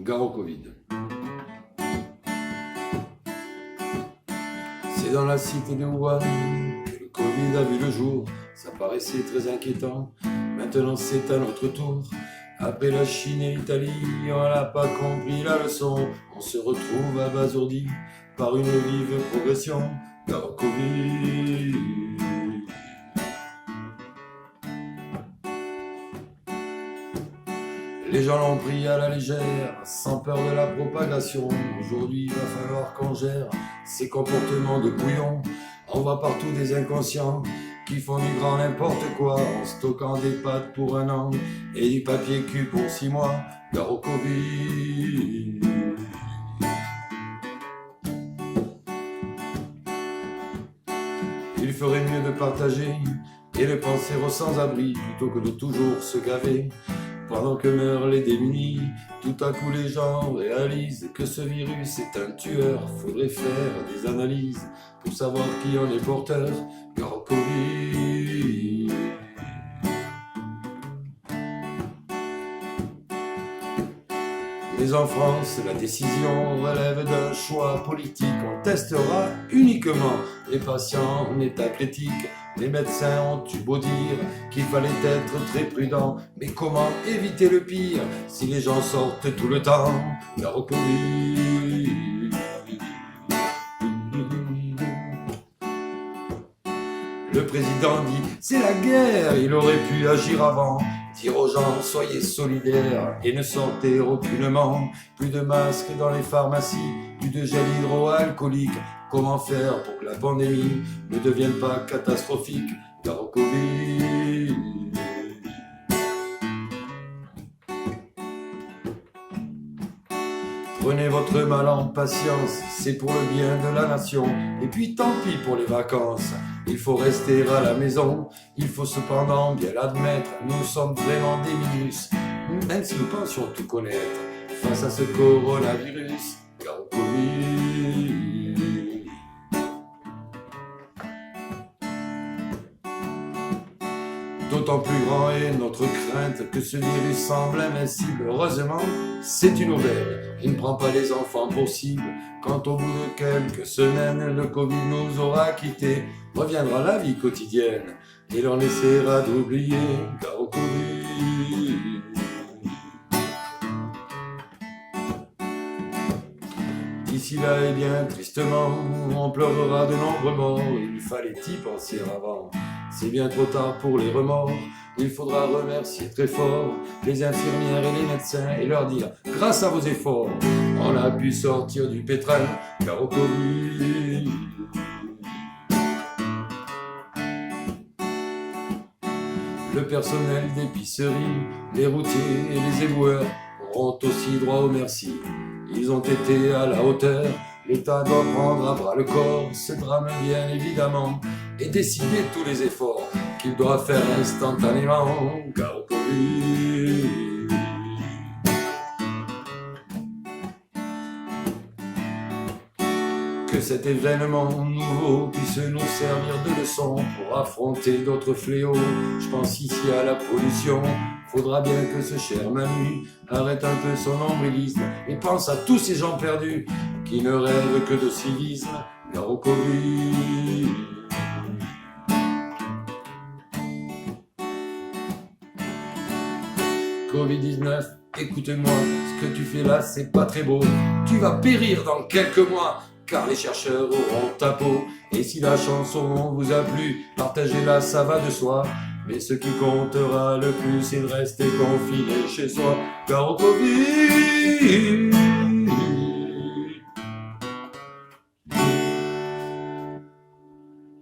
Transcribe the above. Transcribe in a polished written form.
Gare au Covid. C'est dans la cité de Wuhan que le Covid a vu le jour. Ça paraissait très inquiétant, maintenant c'est à notre tour. Après la Chine et l'Italie, on n'a pas compris la leçon. On se retrouve abasourdi par une vive progression. Gare au Covid. Les gens l'ont pris à la légère, sans peur de la propagation. Aujourd'hui, il va falloir qu'on gère ces comportements de bouillon. On voit partout des inconscients qui font du grand n'importe quoi, en stockant des pâtes pour 1 an et du papier cul pour 6 mois. Gare au Covid. Il ferait mieux de partager et de penser aux sans-abri plutôt que de toujours se gaver. Pendant que meurent les démunis, tout à coup les gens réalisent que ce virus est un tueur. Faudrait faire des analyses pour savoir qui en est porteur. Gare au Covid. Mais en France, la décision relève d'un choix politique. On testera uniquement les patients en état critique. Les médecins ont eu beau dire qu'il fallait être très prudent, mais comment éviter le pire si les gens sortent tout le temps? Gare au Covid. Le président dit c'est la guerre, il aurait pu agir avant. Dire aux gens soyez solidaires et ne sortez aucunement. Plus de masques dans les pharmacies, plus de gel hydroalcoolique. Comment faire pour que la pandémie ne devienne pas catastrophique? Gare au Covid. Prenez votre mal en patience, c'est pour le bien de la nation. Et puis tant pis pour les vacances, il faut rester à la maison. Il faut cependant bien l'admettre, nous sommes vraiment des minus, même si nous pensions tout connaître face à ce coronavirus. Gare au Covid. D'autant plus grand est notre crainte que ce virus semble invincible. Heureusement, c'est une aubaine, il ne prend pas les enfants pour cible. Quand au bout de quelques semaines, le Covid nous aura quittés, reviendra la vie quotidienne et l'on essaiera d'oublier. Gare au Covid. D'ici là, eh bien, tristement, on pleurera de nombreux morts. Il fallait y penser avant. C'est bien trop tard pour les remords. Il faudra remercier très fort les infirmières et les médecins et leur dire grâce à vos efforts, on a pu sortir du pétrin. Gare au Covid. Le personnel d'épicerie, les routiers et les éboueurs auront aussi droit au merci. Ils ont été à la hauteur. L'État doit prendre à bras le corps ce drame bien évidemment et décider tous les efforts qu'il doit faire instantanément. Gare au Covid. Que cet événement nouveau puisse nous servir de leçon pour affronter d'autres fléaux. Je pense ici à la pollution. Faudra bien que ce cher Manu arrête un peu son nombrilisme et pense à tous ces gens perdus qui ne rêvent que de civisme. Gare au Covid. Covid-19, écoute-moi, ce que tu fais là, c'est pas très beau. Tu vas périr dans quelques mois, car les chercheurs auront ta peau. Et si la chanson vous a plu, partagez-la, ça va de soi. Mais ce qui comptera le plus, c'est de rester confiné chez soi. Gare au Covid.